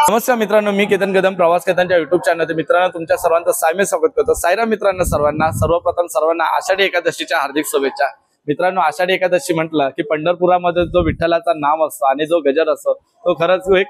नमस्कार मित्रांनो, मी केतन कदम प्रवास केतनच्या युट्यूब चॅनल मित्रांनो तुमच्या सर्वांचं सायमे स्वागत करतो। सायरा मित्रांनो, सर्वप्रथम सर्वांना आषाढी एकादशीच्या हार्दिक शुभेच्छा। मित्रांनो, आषाढी एकादशी म्हटलं की पंढरपुरामध्ये जो विठ्ठलाचा नाम असतो आणि जो गजर असतो तो खरंच एक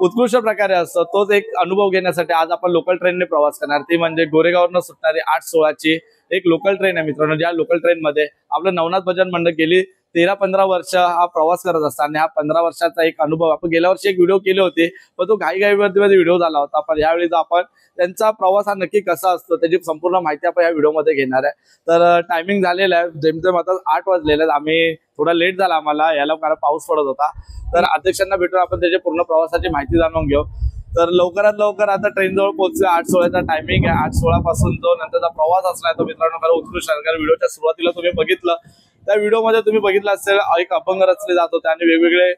उत्कृष्ट प्रकारे असतो। तोच एक अनुभव घेण्यासाठी आज आपण लोकल ट्रेनने प्रवास करणार, ती म्हणजे गोरेगाववरून सुटणारी 8:16 ची एक लोकल ट्रेन आहे मित्रांनो। ज्या लोकल ट्रेन मध्ये आपलं नवनाथ भजन मंडळ गेली 13-15 वर्ष हा प्रवास करत असतात आणि हा 15 वर्षाचा एक अनुभव आपण गेल्या वर्षी एक व्हिडिओ केले होते, पण तो घाईघाईमध्ये व्हिडिओ झाला होता। पण यावेळी आपण त्यांचा प्रवास हा नक्की कसा असतो त्याची संपूर्ण माहिती आपण या व्हिडिओमध्ये घेणार आहे। तर टायमिंग झालेला आहे, जेमतेम आता 8 वाजलेले आहेत। आम्ही थोडा लेट झाला आम्हाला याला, कारण पाऊस पडत होता। तर अध्यक्षांना भेटून आपण त्याची पूर्ण प्रवासाची माहिती जाणून घेऊ। तर लवकरात लवकर आता ट्रेन जवळ पोहोचू। 8:16चा टायमिंग आहे। 8:16 पासून जो नंतरचा प्रवास असणार तो मित्रांनो खरं उत्कृष्ट आहे। कारण व्हिडिओच्या सुरुवातीला तुम्ही बघितलं, त्या व्हिडिओमध्ये तुम्ही बघितलं असेल एक अभंग रचले जात होते आणि वेगवेगळे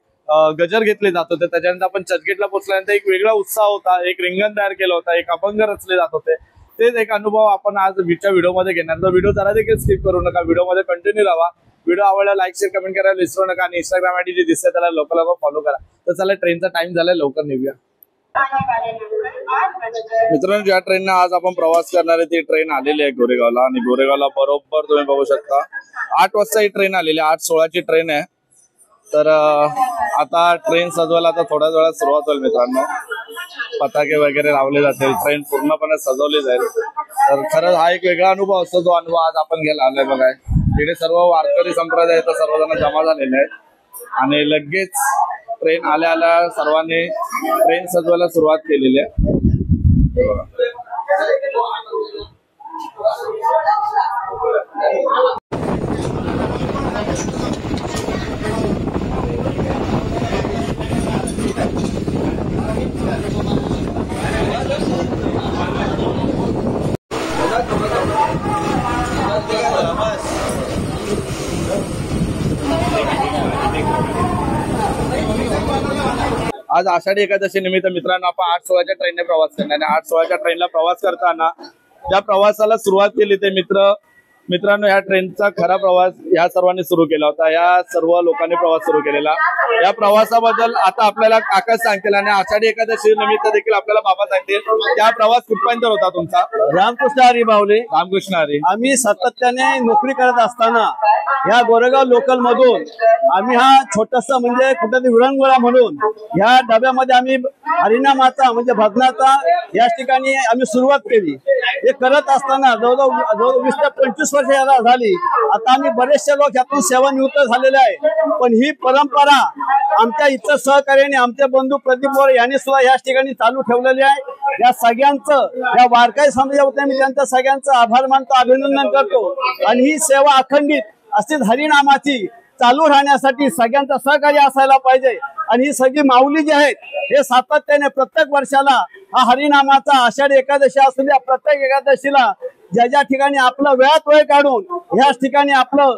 गजर घेतले जात होते। त्याच्यानंतर आपण चर्चगेटला पोहोचल्यानंतर एक वेगळा उत्साह होता, एक रिंगण तयार केलं होतं, एक अभंग रचले जात होते। तेच एक अनुभव आपण आज व्हिडिओमध्ये घेणार। तर व्हिडिओ जरा देखील स्किप करू नका, व्हिडिओमध्ये कंटिन्यू राहा। व्हिडिओ आवडला लाईक शेअर कमेंट करायला विसरू नका आणि इंस्टाग्राम आयडी जी दिसते त्याला लवकर फॉलो करा। तर चला, ट्रेनचा टाइम झालाय, लवकर निघूया। मित्रांनो, ज्या ट्रेनने आज आपण प्रवास करणार आहे ती ट्रेन आलेली आहे गोरेगावला आणि गोरेगावला बरोबर तुम्ही बघू शकता 8 वाजता ही ट्रेन आलेली आहे। 8:16 ची ट्रेन आहे। तर आता ट्रेन सजवायला आता थोड्याच वेळात सुरुवात होईल मित्रांनो। पताके वगैरे लावले जातील, ट्रेन पूर्णपणे सजवली जाईल। तर खरंच हा एक वेगळा अनुभव असतो, जो अनुभव आज आपण घ्यायला आलोय। बघा, इकडे सर्व वारकरी संप्रदाय तर सर्वजण जमा झालेले आहेत आणि लगेच ट्रेन आल्या आल्या सर्वांनी ट्रेन सजवायला सुरुवात केलेली आहे। आज आषाढी एकादशी निमित्त मित्रांनो आपण 8:16च्या ट्रेनने प्रवास करणार आहे। 8:16च्या ट्रेनला प्रवास करताना ज्या प्रवासाला सुरुवात केली ते मित्रांनो या ट्रेनचा खरा प्रवास या सर्वांनी सुरू केला होता। या सर्व लोकांनी प्रवास सुरू केलेला। या प्रवासाबद्दल आता आपल्याला काका सांगतील आणि आषाढी एकादशी निमित्त देखील आपल्याला बाबा सांगतील त्या प्रवास कुठपर्यंत होता तुमचा। रामकृष्ण हरी माऊली। रामकृष्ण हरी। आम्ही सातत्याने नोकरी करत असताना या गोरेगाव लोकल मधून आम्ही हा छोटासा म्हणजे कुठेतरी विरंगुळा म्हणून ह्या डब्यामध्ये आम्ही हरिनामाचा म्हणजे भजनाचा या ठिकाणी आम्ही सुरुवात केली। हे करत असताना जवळजवळ 20 ते 25 वर्ष याला झाली। आता आम्ही बरेचसे लोक यातून सेवानिवृत्त झालेले आहे, पण ही परंपरा आमच्या इतर सहकार्याने आमचे बंधू प्रदीप बोर यांनी सुद्धा या ठिकाणी चालू ठेवलेली आहे। या सगळ्यांचं, या वारकरी समाजावतीने मी त्यांचं सगळ्यांचं आभार मानतो, अभिनंदन करतो। आणि ही सेवा अखंडित अशीच हरिनामाची चालू राहण्यासाठी सगळ्यांचं सहकार्य असायला पाहिजे। आणि ही सगळी माऊली जी आहेत हे सातत्याने प्रत्येक वर्षाला हा हरिनामाचा आषाढी एकादशी असू द्या, प्रत्येक एकादशीला ज्या ज्या ठिकाणी आपलं वेळात वेळ काढून ह्याच ठिकाणी आपलं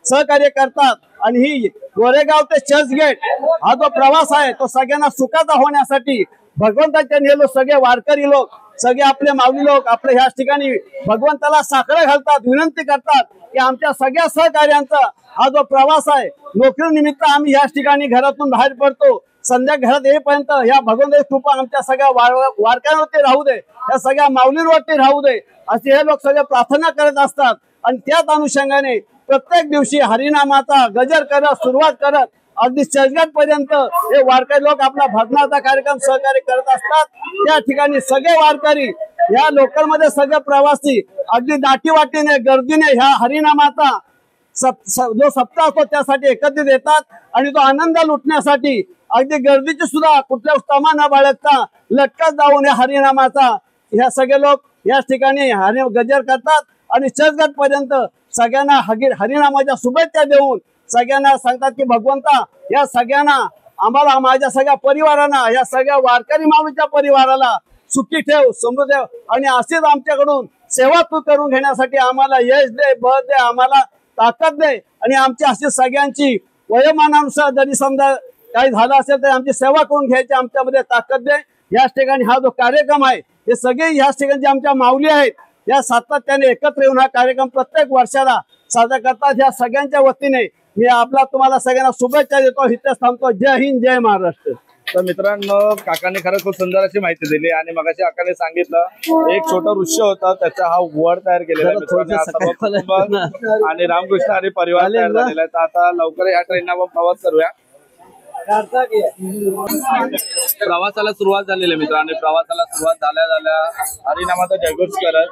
सहकार्य करतात। आणि ही गोरेगाव ते चर्चगेट हा जो प्रवास आहे तो सगळ्यांना सुखाचा होण्यासाठी भगवंताच्या नेलो सगळे वारकरी लोक, सगळे आपले माऊली लोक आपल्या ह्याच ठिकाणी भगवंताला साकडं घालतात, विनंती करतात की आमच्या सगळ्या सहकार्यांचा हा जो प्रवास आहे नोकरीनिमित्त आम्ही ह्याच ठिकाणी घरातून बाहेर पडतो, संध्या घरात येईपर्यंत ह्या भगवंताची कृपा आमच्या सगळ्या वारकऱ्यांवरती राहू दे, या सगळ्या माऊलींवरती राहू दे असे हे लोक सगळे प्रार्थना करत असतात। आणि त्याच अनुषंगाने प्रत्येक दिवशी हरिनामाचा गजर करत सुरुवात करत अगदी चर्चगेट पर्यंत हे वारकरी लोक आपला भजनाचा कार्यक्रम सहकार्य करत असतात। त्या ठिकाणी सगळे वारकरी या लोकल मध्ये सगळे प्रवासी अगदी दाटीवाटीने गर्दीने ह्या हरिनामाचा जो सप्ताह असतो त्यासाठी एकत्रित येतात आणि तो आनंद लुटण्यासाठी अगदी गर्दीची सुद्धा कुठल्या उत्तमा न बाळगता लटकत जाऊन या हरिनामाचा ह्या सगळे लोक याच ठिकाणी गजर करतात आणि चर्चगट पर्यंत सगळ्यांना हरिनामाच्या शुभेच्छा देऊन सगळ्यांना सांगतात की भगवंता या सगळ्यांना आम्हाला माझ्या सगळ्या परिवारांना या सगळ्या वारकरी माऊलीच्या परिवाराला सुखी ठेव समृद्ध ठेव आणि असेच आमच्याकडून सेवा तू करून घेण्यासाठी आम्हाला यश दे बळ दे आम्हाला ताकद दे आणि आमची अशी सगळ्यांची वयोमानानुसार जरी समजा काही झालं असेल तर आमची सेवा करून घ्यायची आमच्यामध्ये ताकद दे। याच ठिकाणी हा जो कार्यक्रम आहे हे सगळे याच ठिकाणी आमच्या माऊली आहेत या सातत्याने एकत्र येऊन हा कार्यक्रम प्रत्येक वर्षाला साजरा करतात। या सगळ्यांच्या वतीने मी आपला तुम्हाला सगळ्यांना शुभेच्छा देतो। इथेच थांबतो। जय हिंद जय महाराष्ट्र। तर मित्रांनो काकांनी खरंच खूप सुंदर अशी माहिती दिली आणि मगाशी काकांनी सांगितलं एक छोटा वृक्ष होता त्याचा हा वड तयार केलेला आहे मित्रांनो आणि रामकृष्ण आणि परिवार तयार झालेला आहे। तर आता लवकर या ट्रेनला आपण प्रवास करूया। प्रवासाला सुरुवात झालेली आहे मित्रांनो। प्रवासाला सुरुवात झाल्या हरिनामाचा जयघोष करत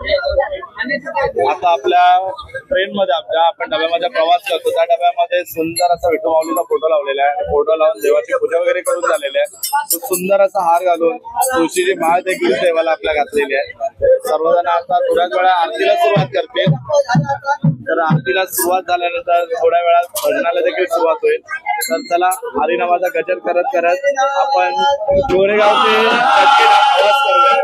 आता आपल्या ट्रेन मध्ये आपण डब्यामध्ये प्रवास करतो। त्या डब्यामध्ये सुंदर असा विठू माऊलीचा फोटो लावलेला आहे। फोटो लावून देवाची पूजा वगैरे करून झालेली आहे। तो सुंदर असा हार घालून तुळशीची माळ देखील देवाला आपल्या घातलेली आहे। सर्वजण आता थोड्याच वेळा आरतीला सुरुवात करतील। तर आरतीला सुरुवात झाल्यानंतर थोड्या वेळात भजनाला देखील सुरुवात होईल। तर चला हरिनामाचा गजर करत करत आपण गोरेगावचे प्रवास करूया।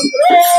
Hare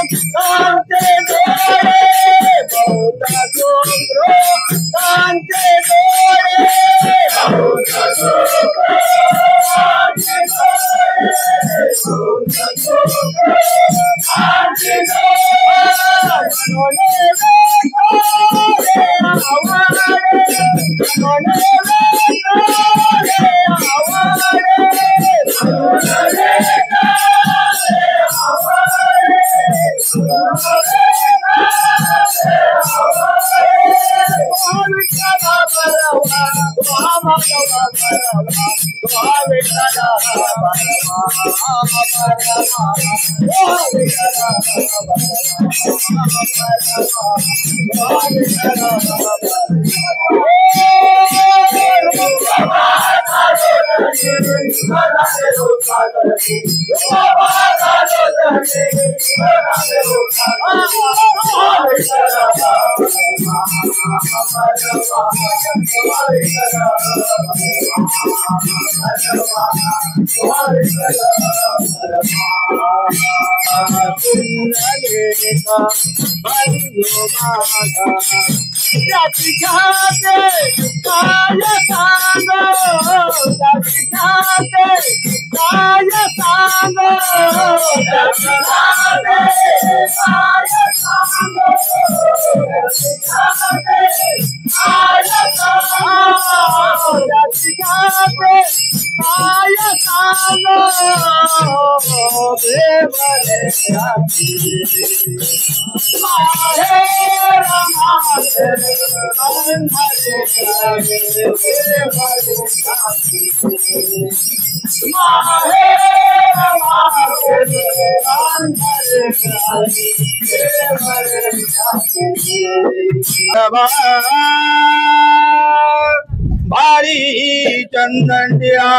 भारी चंदंडिया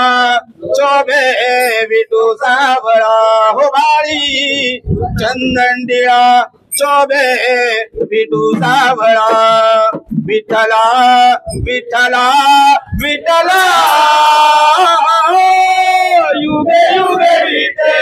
शोभे विटू सावळा हो भारी चंदंडिया शोभे विटू सावळा विठला विठला विठला युगे युगे विठे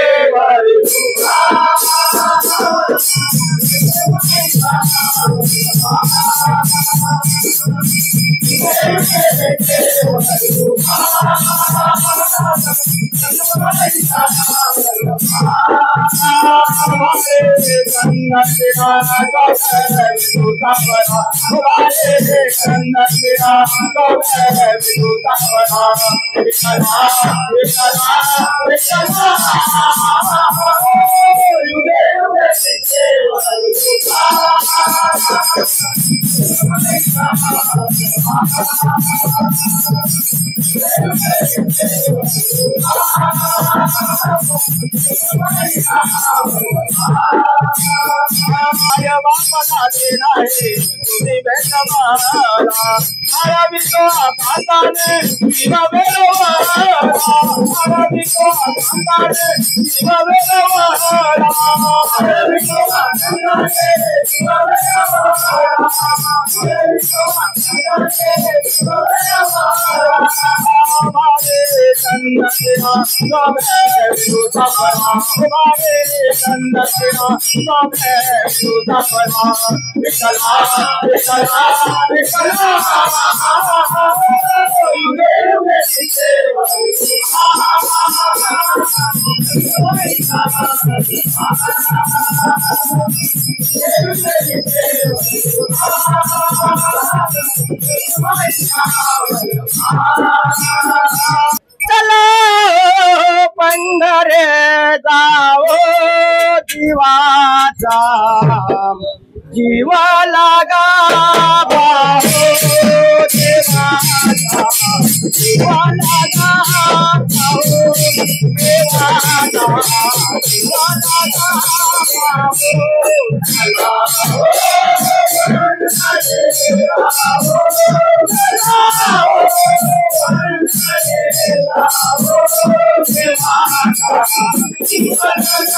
चला पंढरे जाओ जीवाचा जीव लागा भाऊ देवाचा जीव लागा भाऊ देवाचा जीव लागा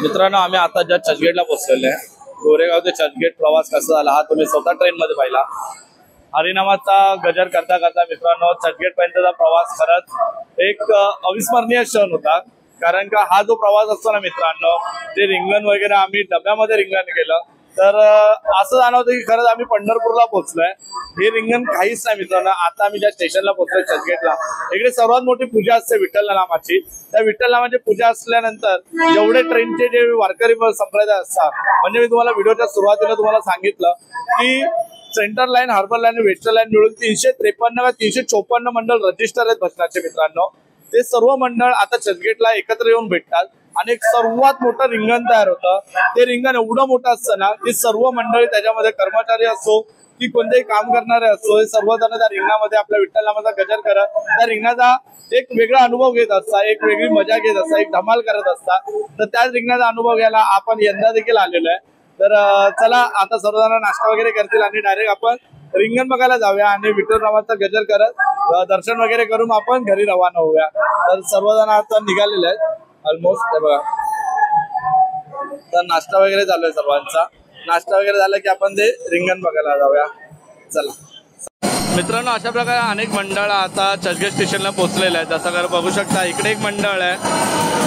मित्रांनो आम्ही आता ज्या चर्चगेटला पोहोचलेलो आहे, गोरेगाव ते चर्चगेट प्रवास कसा झाला हा तुम्ही स्वतः ट्रेन मध्ये पाहिला. हरिनामाचा गजर करता करता मित्रांनो चर्चगेट पर्यंतचा प्रवास खरंच एक अविस्मरणीय क्षण होता. कारण का हा जो प्रवास असतो ना मित्रांनो, ते रिंगण वगैरे आम्ही डब्यामध्ये रिंगण केलं तर असं जाणवतं की खरंच आम्ही पंढरपूरला पोहोचलोय. हे रिंगण काहीच नाही मित्रांनो. आता आम्ही ज्या स्टेशनला पोहोचलोय चर्चगेटला, इकडे सर्वात मोठी पूजा असते विठ्ठल नामाची. त्या विठ्ठल नामाची पूजा असल्यानंतर जेवढे ट्रेनचे जे वारकरी संप्रदाय असतात, म्हणजे मी तुम्हाला व्हिडिओच्या सुरुवातीला तुम्हाला सांगितलं की सेंट्रल लाईन, हार्बर लाईन आणि वेस्टर्न लाईन मिळून 353 व 354 मंडळ रजिस्टर आहेत भजनाचे मित्रांनो. ते सर्व मंडळ आता चर्चगेटला एकत्र येऊन भेटतात आणि एक सर्वात मोठं रिंगण तयार होतं. ते रिंगण एवढं मोठं असतं ना की सर्व मंडळी त्याच्यामध्ये, कर्मचारी असो की कोणतेही काम करणारे असो, हे सर्वजण त्या रिंगणामध्ये आपल्या विठ्ठल नामाचा गजर करत त्या रिंगणाचा एक वेगळा अनुभव घेत असतात, एक वेगळी मजा घेत असतात, एक धमाल करत असतात. तर त्याच रिंगणाचा अनुभव घ्यायला आपण यंदा देखील आलेलो आहे. तर चला आता सर्वजण नाश्ता वगैरे करतील आणि डायरेक्ट आपण रिंगण बघायला जाऊया आणि विठ्ठल नामाचा गजर करत दर्शन वगैरे करून आपण घरी रवाना होऊया. तर सर्वजण आता निघालेले आहेत ऑलमोस्ट. बघा तर नाश्ता वगैरे चालू आहे सर्वांचा. नाश्ता वगैरे झाला की आपण ते रिंगण बघायला जाऊया. चला मित्रांनो, अशा प्रकारे अनेक मंडळ आता चर्चगेट स्टेशनला पोहोचलेले आहेत. जसं कर बघू शकता इकडे एक मंडळ आहे,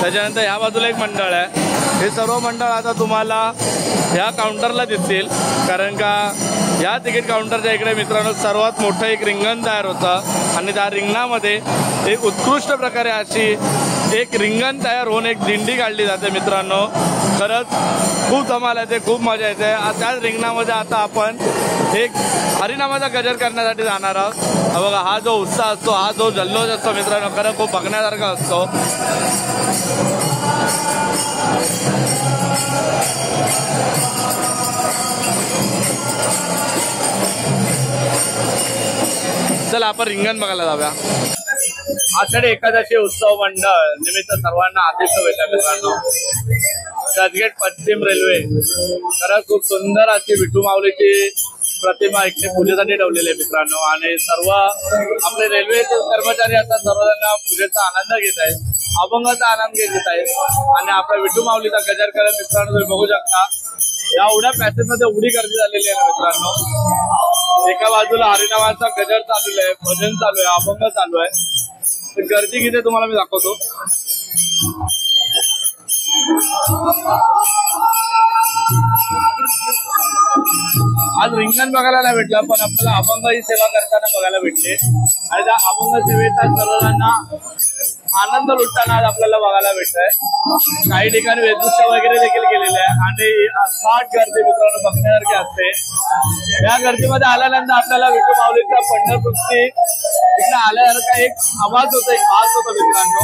त्याच्यानंतर ह्या बाजूला एक मंडळ आहे. हे सर्व मंडळ आता तुम्हाला ह्या काउंटरला दिसतील. कारण का या तिकीट काउंटरच्या इकडे मित्रांनो सर्वात मोठं एक रिंगण तयार होतं आणि त्या रिंगणामध्ये एक उत्कृष्ट प्रकारे अशी एक रिंगण तयार होऊन एक दिंडी काढली जाते मित्रांनो. खरंच खूप धमाल येते, खूप मजा येते. त्याच रिंगणामध्ये आता आपण एक हरिनामाचा गजर करण्यासाठी जाणार आहोत. बघा हा जो उत्साह असतो, हा जो जल्लोष असतो मित्रांनो, खरं खूप बघण्यासारखा असतो. चला आपण रिंगण बघायला जाऊया. आषाढी एकादशी उत्सव मंडळ निमित्त सर्वांना हार्दिक शुभेच्छा मित्रांनो. चर्चगेट पश्चिम रेल्वे खरंच खूप सुंदर अशी विठू माऊलीची प्रतिमा इकडे पूजेसाठी ठेवलेली आहे मित्रांनो. आणि सर्व आपले रेल्वेचे कर्मचारी आता सर्वजण पूजेचा आनंद घेत आहेत, अभंगाचा आनंद घेत आहेत आणि आपल्या विठू माऊलीचा गजर करत मित्रांनो तुम्ही बघू शकता. या एवढ्या पॅसेज मध्ये एवढी गर्दी झालेली आहे मित्रांनो. एका बाजूला हरिनामाचा गजर चालू आहे, भजन चालू आहे, अभंग चालू आहे. गर्दी किती तुम्हाला मी दाखवतो. आज रिंगण बघायला नाही भेटलं, पण आपल्याला अभंग ही सेवा करताना बघायला भेटले आणि त्या अभंग सेवेचा सर्वांना आनंद लुटताना आज आपल्याला बघायला भेटतंय. काही ठिकाणी वेशभूषा वगैरे देखील केलेली आहे आणि स्मार्ट गर्दी मित्रांनो बघण्यासारखी असते. या गर्दीमध्ये आल्यानंतर आपल्याला विठू माऊलीचा पंढरपूरची इकडे आल्यासारखा एक आवाज होता, एक भास होता मित्रांनो.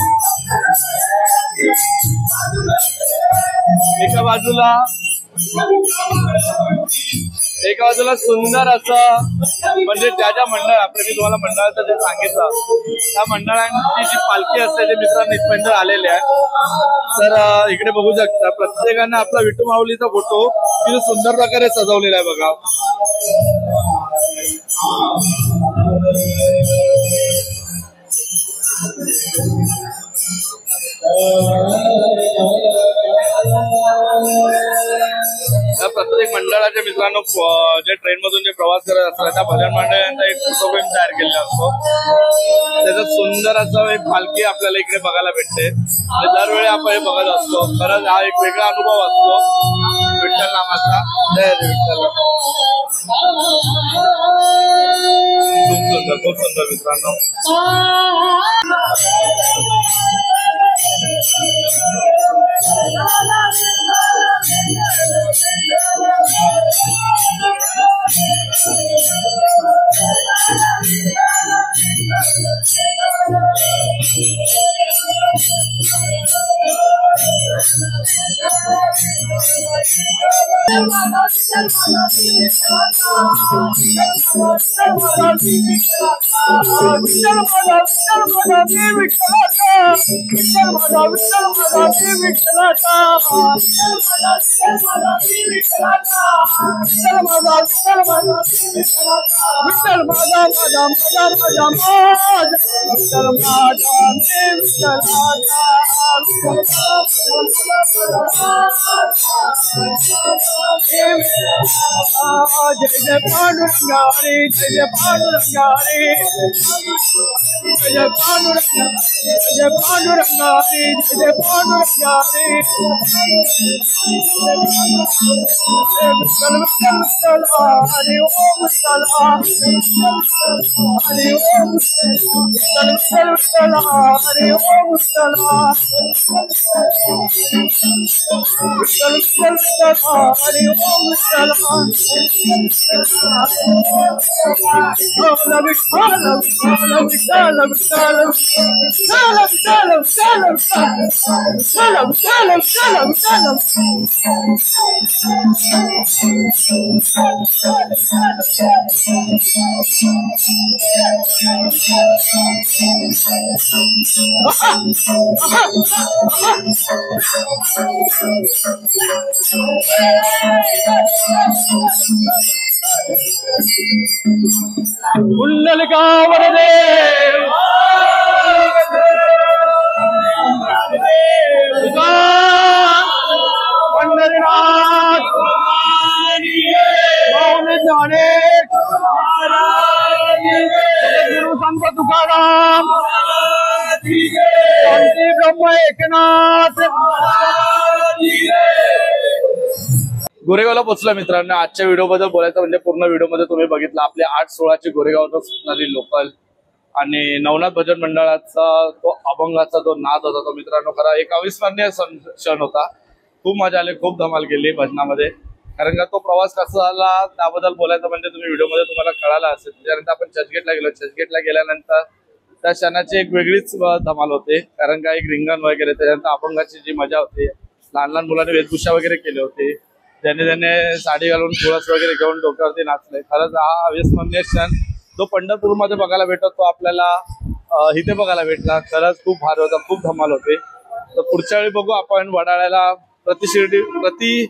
एका बाजूला सुंदर असं म्हणजे ज्या मंडळ आपले मी तुम्हाला मंडळाचं जे सांगितलं त्या मंडळांची जी पालखी असते ते मित्रांनो इथपर्यंत आलेले आहे. तर इकडे बघू शकता प्रत्येकाने आपला विठू माऊलीचा फोटो किती सुंदर प्रकारे सजवलेला आहे बघा. प्रत्येक मंडळाच्या मित्रांनो जे ट्रेन मधून जे प्रवास करत असतात त्या भजन मंडळाचा एक फोटो फ्रेम तयार केलेला असतो. त्याच्यात सुंदर असं एक पालखी आपल्याला इकडे बघायला भेटते आणि दरवेळी आपण हे बघत असतो. खरंच हा एक वेगळा अनुभव असतो विठ्ठल नामाचा. जय विठ्ठल. खूप सुंदर मित्रांनो. जय पांडुरंगारी जय पांडुरंगारी जय पांडुरंगारी जय पांडुरंगारी जय पांडुरंगारी हरि ओम विठ्ठल हरि ओम विठ्ठल हरि ओम विठ्ठल हरि ओम विठ्ठल कुंडलिकावरदेव पंढरीनाथ मौन ज्ञानेश्वर गुरु संत तुकाराम शांती ब्रह्म एकनाथ. गोरेगावला पोहोचला मित्रांनो. आजच्या व्हिडिओ बद्दल बोलायचं म्हणजे पूर्ण व्हिडिओ मध्ये तुम्ही बघितलं आपले 8-16 गोरेगावला सुटणारी लोकल आणि नवनाथ भजन मंडळाचा तो अभंगाचा जो नाद होता तो मित्रांनो खरा एक अविस्मरणीय क्षण होता. खूप मजा आली, खूप धमाल केली भजनामध्ये. कारण का तो प्रवास कसा झाला त्याबद्दल बोलायचं म्हणजे तुम्ही व्हिडिओमध्ये तुम्हाला कळाला असेल. त्याच्यानंतर आपण चर्चगेटला गेलो. चर्चगेटला गेल्यानंतर त्या क्षणाची एक वेगळीच धमाल होते. कारण का एक रिंगण वगैरे, त्याच्यानंतर अभंगाची जी मजा होती, लहान लहान मुलांनी वेशभूषा वगैरे केले होते, ज्याने साडी घालून तुळस वगैरे घेऊन डोक्यावरती नाचले. खरंच हा अविस्मरणीय क्षण जो पंढरपूरमध्ये बघायला भेटत तो आपल्याला इथे बघायला भेटला. खरंच खूप भारी होता, खूप धमाल होते. तर पुढच्या वेळी बघू आपण वडाळ्याला प्रति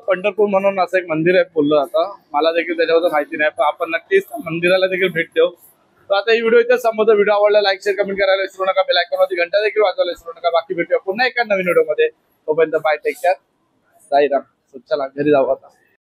पंढरपूर म्हणून असं एक मंदिर आहे बोललं जातं. मला देखील त्याच्याबद्दल माहिती नाही, पण आपण नक्कीच मंदिराला देखील भेट देऊ. तर आता ही व्हिडिओ इथे संपवतो. व्हिडिओ आवडला लाईक शेअर कमेंट करायला विसरू नका. बेल आयकॉनवरती घंटा देखील वाजवायला विसरू नका. बाकी भेटूया पुन्हा एका नवीन व्हिडिओमध्ये. तोपर्यंत बाय, टेक केअर, साईराम. चला घरी जाऊ आता.